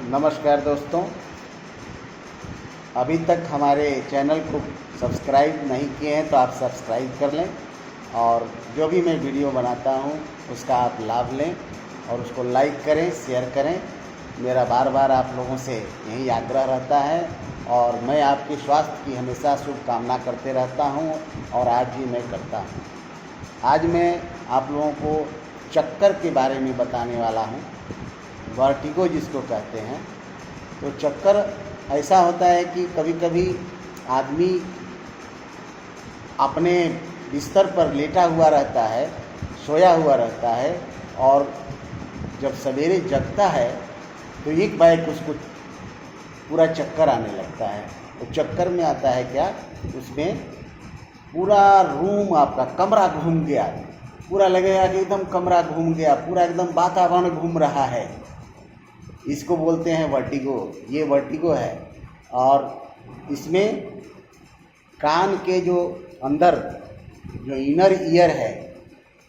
नमस्कार दोस्तों, अभी तक हमारे चैनल को सब्सक्राइब नहीं किए हैं तो आप सब्सक्राइब कर लें और जो भी मैं वीडियो बनाता हूं उसका आप लाभ लें और उसको लाइक करें, शेयर करें। मेरा बार बार आप लोगों से यही आग्रह रहता है और मैं आपके स्वास्थ्य की हमेशा शुभकामना करते रहता हूं और आज भी मैं करता हूं। आज मैं आप लोगों को चक्कर के बारे में बताने वाला हूं, वर्टिगो जिसको कहते हैं। तो चक्कर ऐसा होता है कि कभी कभी आदमी अपने बिस्तर पर लेटा हुआ रहता है, सोया हुआ रहता है और जब सवेरे जगता है तो एक बैग उसको पूरा चक्कर आने लगता है। तो चक्कर में आता है क्या, उसमें पूरा रूम, आपका कमरा घूम गया, पूरा लगेगा कि एकदम कमरा घूम गया, पूरा एकदम वातावरण घूम रहा है। इसको बोलते हैं वर्टिगो। ये वर्टिगो है और इसमें कान के जो अंदर जो इनर ईयर है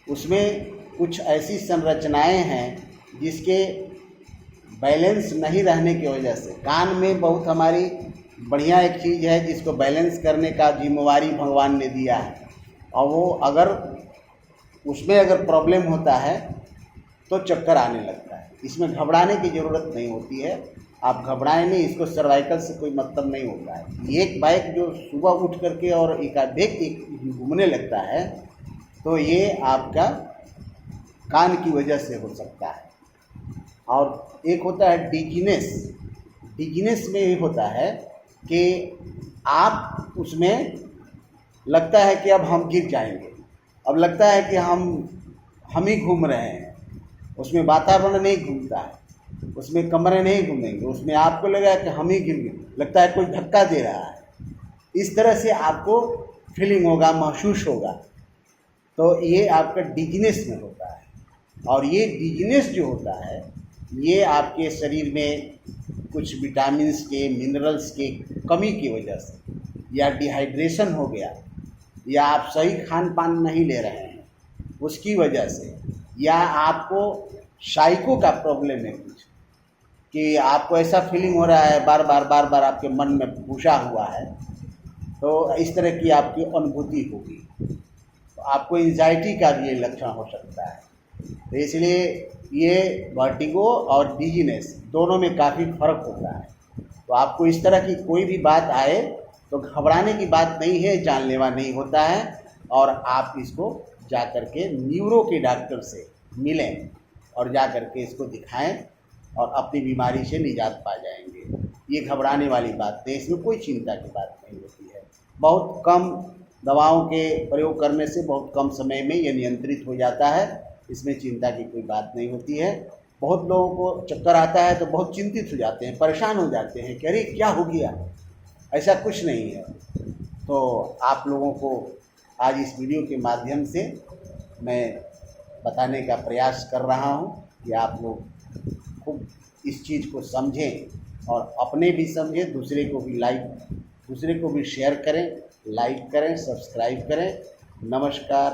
उसमें कुछ ऐसी संरचनाएं हैं जिसके बैलेंस नहीं रहने की वजह से, कान में बहुत हमारी बढ़िया एक चीज़ है जिसको बैलेंस करने का जिम्मेवारी भगवान ने दिया है और वो अगर उसमें अगर प्रॉब्लम होता है तो चक्कर आने लगता है। इसमें घबराने की ज़रूरत नहीं होती है, आप घबराएं नहीं, इसको सर्वाइकल से कोई मतलब नहीं होता है। एक बाइक जो सुबह उठ करके और एकाएक एक घूमने लगता है तो ये आपका कान की वजह से हो सकता है। और एक होता है डिजीनेस। डिजीनेस में ये होता है कि आप उसमें लगता है कि अब हम गिर जाएंगे, अब लगता है कि हम ही घूम रहे हैं, उसमें वातावरण नहीं घूमता है, उसमें कमरे नहीं घूमेंगे, उसमें आपको लगा कि हम ही गिर गए, लगता है कोई धक्का दे रहा है। इस तरह से आपको फीलिंग होगा, महसूस होगा। तो ये आपका डिजीनेस में होता है और ये डिजीनेस जो होता है ये आपके शरीर में कुछ विटामिन्स के, मिनरल्स के कमी की वजह से, या डिहाइड्रेशन हो गया, या आप सही खान पान नहीं ले रहे हैं उसकी वजह से, या आपको साइको का प्रॉब्लम है कुछ, कि आपको ऐसा फीलिंग हो रहा है बार बार आपके मन में घुसा हुआ है, तो इस तरह की आपकी अनुभूति होगी। तो आपको एंजाइटी का भी ये लक्षण हो सकता है। तो इसलिए ये वर्टिगो और डिजीनेस दोनों में काफ़ी फर्क होता है। तो आपको इस तरह की कोई भी बात आए तो घबराने की बात नहीं है, जानलेवा नहीं होता है और आप इसको जा कर के न्यूरो के डॉक्टर से मिलें और जा कर के इसको दिखाएं और अपनी बीमारी से निजात पा जाएंगे। ये घबराने वाली बात है, इसमें कोई चिंता की बात नहीं होती है। बहुत कम दवाओं के प्रयोग करने से बहुत कम समय में ये नियंत्रित हो जाता है, इसमें चिंता की कोई बात नहीं होती है। बहुत लोगों को चक्कर आता है तो बहुत चिंतित हो जाते हैं, परेशान हो जाते हैं कि अरे क्या हो गया। ऐसा कुछ नहीं है। तो आप लोगों को आज इस वीडियो के माध्यम से मैं बताने का प्रयास कर रहा हूं कि आप लोग खूब इस चीज़ को समझें और अपने भी समझें, दूसरे को भी शेयर करें, लाइक करें, सब्सक्राइब करें। नमस्कार।